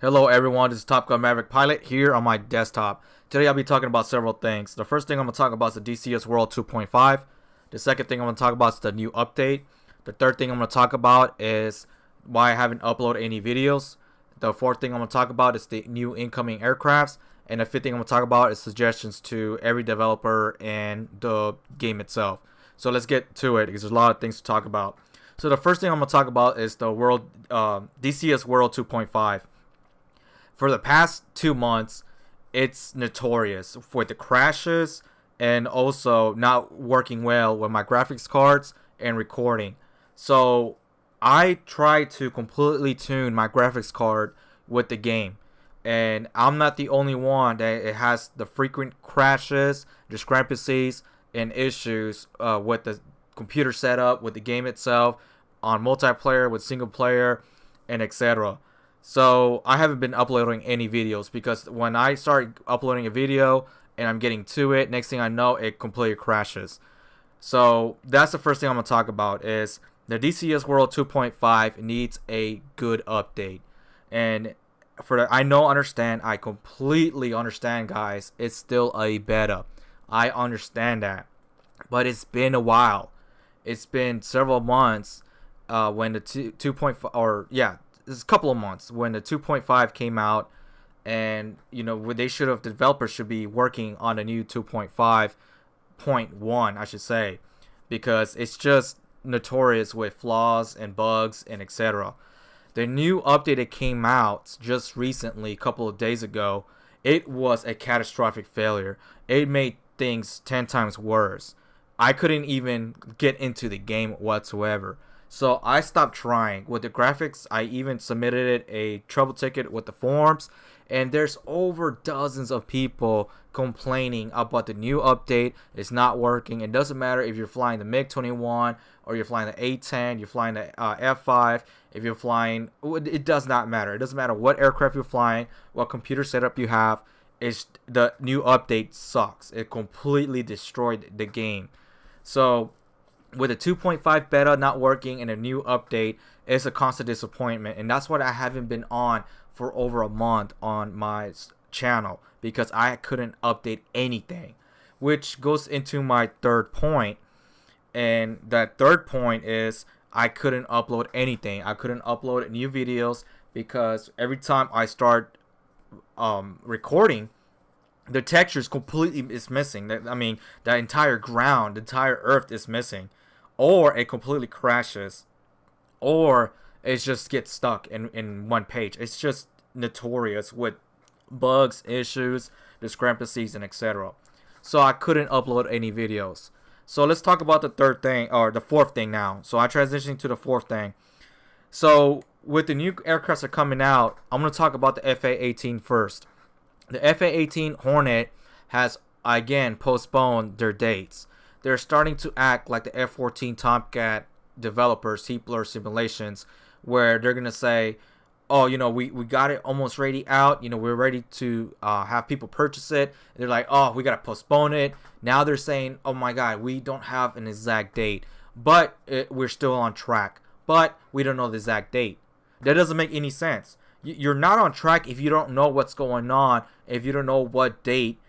Hello everyone, this is Top Gun Maverick Pilot here on my desktop. Today I'll be talking about several things. The first thing I'm going to talk about is the DCS World 2.5. The second thing I'm going to talk about is the new update. The third thing I'm going to talk about is why I haven't uploaded any videos. The fourth thing I'm going to talk about is the new incoming aircrafts. And the fifth thing I'm going to talk about is suggestions to every developer and the game itself. So let's get to it because there's a lot of things to talk about. So the first thing I'm going to talk about is the DCS World 2.5. For the past 2 months, it's notorious for the crashes and also not working well with my graphics cards and recording. So I tried to completely tune my graphics card with the game. And I'm not the only one that it has the frequent crashes, discrepancies, and issues with the computer setup, with the game itself, on multiplayer, with single player, and etc. So I haven't been uploading any videos because when I start uploading a video and I'm getting to it, next thing I know, it completely crashes. So that's the first thing I'm going to talk about is the DCS World 2.5 needs a good update. And I completely understand, guys. It's still a beta. I understand that. But it's been a while. It's been several months when the 2.5, or yeah, it's a couple of months when the 2.5 came out, and the developers should be working on a new 2.5.1, I should say, because it's just notorious with flaws and bugs and etc. The new update that came out just recently, a couple of days ago, it was a catastrophic failure. It made things 10 times worse. I couldn't even get into the game whatsoever. So I stopped trying. With the graphics, I even submitted it a trouble ticket with the forums, and there's over dozens of people complaining about the new update. It's not working. It doesn't matter if you're flying the MiG-21 or you're flying the A-10, you're flying the F-5, if you're flying, it does not matter. It doesn't matter what aircraft you're flying, what computer setup you have. The new update sucks. It completely destroyed the game. So with a 2.5 beta not working and a new update, it's a constant disappointment. And that's what I haven't been on for over a month on my channel, because I couldn't update anything, which goes into my third point. And that third point is I couldn't upload anything. I couldn't upload new videos because every time I start recording, the texture is completely missing. I mean, the entire ground, the entire earth is missing, or it completely crashes, or it just gets stuck in one page. It's just notorious with bugs, issues, discrepancies, and etc. So I couldn't upload any videos. So let's talk about the third thing, or the fourth thing now. So I transitioned to the fourth thing. So with the new aircrafts that are coming out, I'm going to talk about the FA-18 first. The FA-18 Hornet has again postponed their dates. They're starting to act like the F-14 Tomcat developers, Heat Blur Simulations, where they're going to say, oh, we got it almost ready out. We're ready to have people purchase it. And they're like, oh, we got to postpone it. Now they're saying, oh my God, we don't have an exact date, but we're still on track. But we don't know the exact date. That doesn't make any sense. You're not on track if you don't know what's going on, if you don't know what date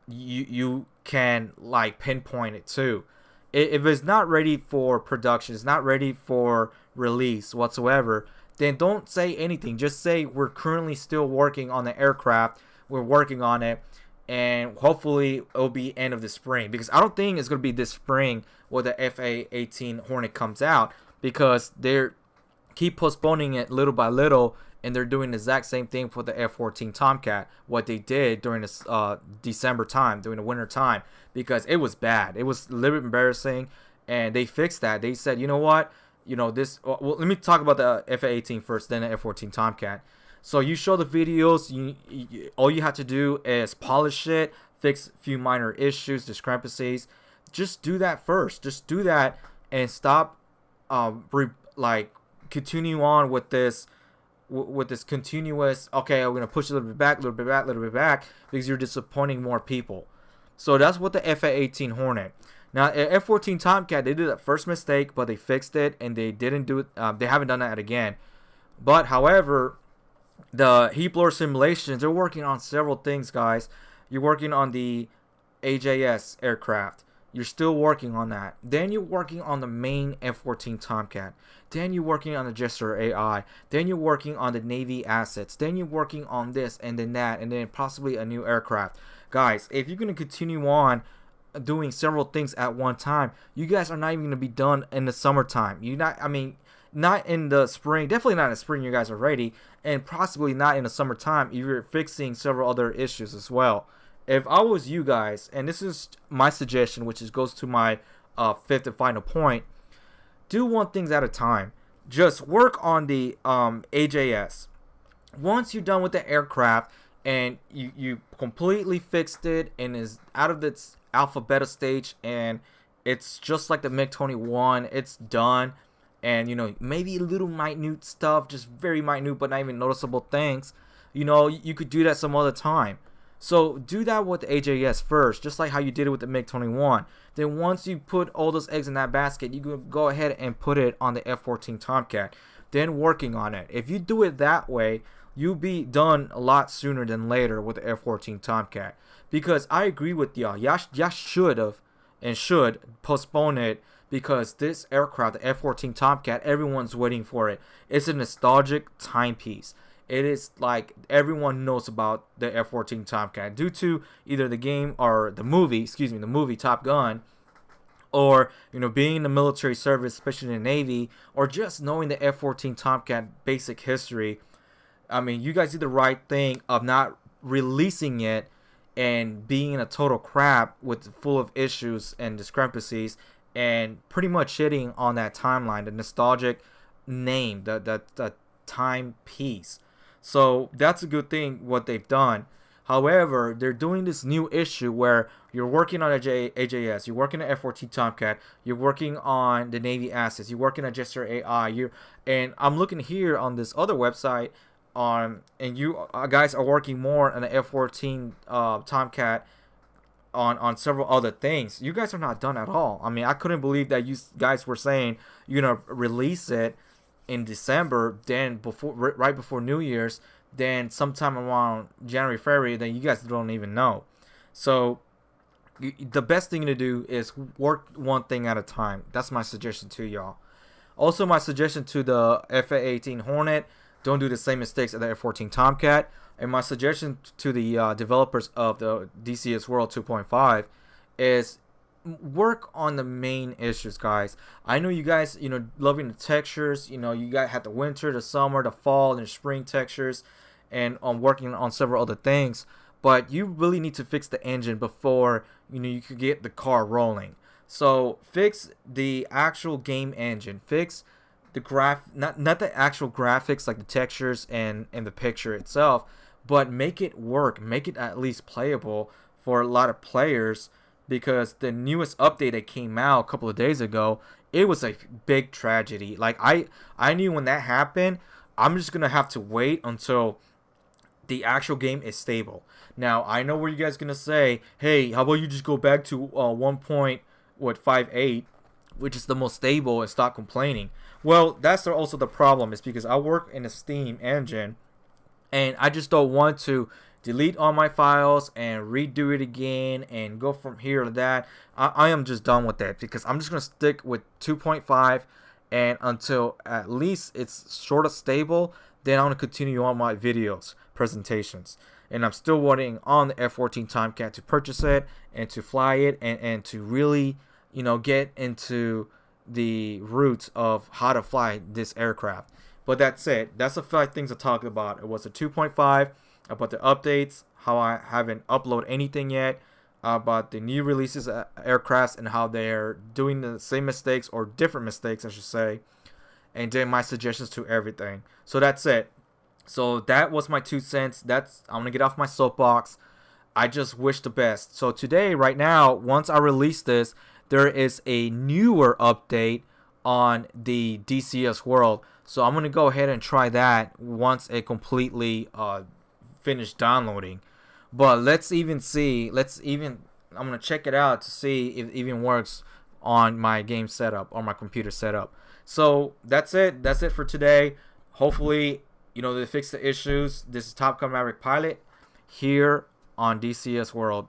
you can pinpoint it to. If it's not ready for production, it's not ready for release whatsoever, then don't say anything. Just say we're currently still working on the aircraft, we're working on it, and hopefully it'll be end of the spring, because I don't think it's going to be this spring where the FA-18 Hornet comes out, because they're keep postponing it little by little. And they're doing the exact same thing for the F-14 Tomcat, what they did during this December time, during the winter time, because it was bad. It was a little bit embarrassing, and they fixed that. They said, you know what? This. Well, let me talk about the F-18 first, then the F-14 Tomcat. So you show the videos. All you have to do is polish it, fix a few minor issues, discrepancies. Just do that first. Just do that and stop. Continue on with this. With this continuous, okay, I'm gonna push a little bit back, because you're disappointing more people. So that's what the FA-18 Hornet. Now, F-14 Tomcat, they did that first mistake, but they fixed it, and they didn't do it. They haven't done that again. But however, The heat blower simulations, they're working on several things, guys. You're working on the AJS aircraft. You're still working on that. Then you're working on the main F-14 Tomcat. Then you're working on the Jester AI. Then you're working on the Navy assets. Then you're working on this and then that and then possibly a new aircraft. Guys, if you're going to continue on doing several things at one time, you guys are not even going to be done in the summertime. Not in the spring, definitely not in the spring, you guys are ready, and possibly not in the summertime, you're fixing several other issues as well. If I was you guys, and this is my suggestion, which goes to my fifth and final point, do one thing at a time. Just work on the AJS. Once you're done with the aircraft and you completely fixed it and is out of its alpha beta stage and it's just like the MiG-21, it's done, and maybe little minute stuff, just very minute but not even noticeable things, you could do that some other time. So do that with the AJS first, just like how you did it with the MiG-21. Then once you put all those eggs in that basket, you can go ahead and put it on the F-14 Tomcat, then working on it. If you do it that way, you'll be done a lot sooner than later with the F-14 Tomcat. Because I agree with y'all, y'all should have and should postpone it, because this aircraft, the F-14 Tomcat, everyone's waiting for it. It's a nostalgic timepiece. It is like everyone knows about the F-14 Tomcat due to either the game or the movie Top Gun, or being in the military service, especially in the Navy, or just knowing the F-14 Tomcat basic history. I mean, you guys did the right thing of not releasing it and being a total crap with full of issues and discrepancies, and pretty much shitting on that timeline, the nostalgic name, the timepiece. So that's a good thing what they've done. However, they're doing this new issue where you're working on AJS, you're working on F-14 Tomcat, you're working on the Navy assets, you're working on Jester AI, and I'm looking here on this other website, and you guys are working more on the F-14 Tomcat on several other things. You guys are not done at all. I mean, I couldn't believe that you guys were saying you're gonna release it in December, then right before New Year's, then sometime around January, February, then you guys don't even know. So the best thing to do is work one thing at a time. That's my suggestion to y'all. Also, my suggestion to the FA-18 Hornet, don't do the same mistakes as the F-14 Tomcat. And my suggestion to the developers of the DCS World 2.5 is work on the main issues, guys. I know you guys, loving the textures. You guys had the winter, the summer, the fall, and the spring textures, and on working on several other things. But you really need to fix the engine before you could get the car rolling. So fix the actual game engine. Fix the not the actual graphics, like the textures and the picture itself, but make it work. Make it at least playable for a lot of players. Because the newest update that came out a couple of days ago, it was a big tragedy. Like I knew when that happened, I'm just gonna have to wait until the actual game is stable. Now I know where you guys gonna say, hey, how about you just go back to 1.58, which is the most stable, and stop complaining. Well, that's also the problem, is because I work in a Steam engine, and I just don't want to delete all my files and redo it again and go from here to that. I am just done with that, because I'm just going to stick with 2.5, and until at least it's sort of stable, then I'm going to continue on my videos, presentations. And I'm still waiting on the F-14 Tomcat to purchase it and to fly it, and to really, get into the roots of how to fly this aircraft. But that's it. That's the 5 things I talked about. It was a 2.5, about the updates, how I haven't uploaded anything yet, about the new releases of aircrafts and how they're doing the same mistakes, or different mistakes I should say, and then my suggestions to everything. So that's it. So that was my 2 cents. I'm gonna get off my soapbox. I just wish the best. So today, right now, once I release this, there is a newer update on the DCS World. So I'm gonna go ahead and try that once it completely finish downloading. But let's even see, I'm gonna check it out to see if it even works on my game setup or my computer setup. So that's it for today. Hopefully they fixed the issues. This is Top Gun Maverick Pilot here on DCS World.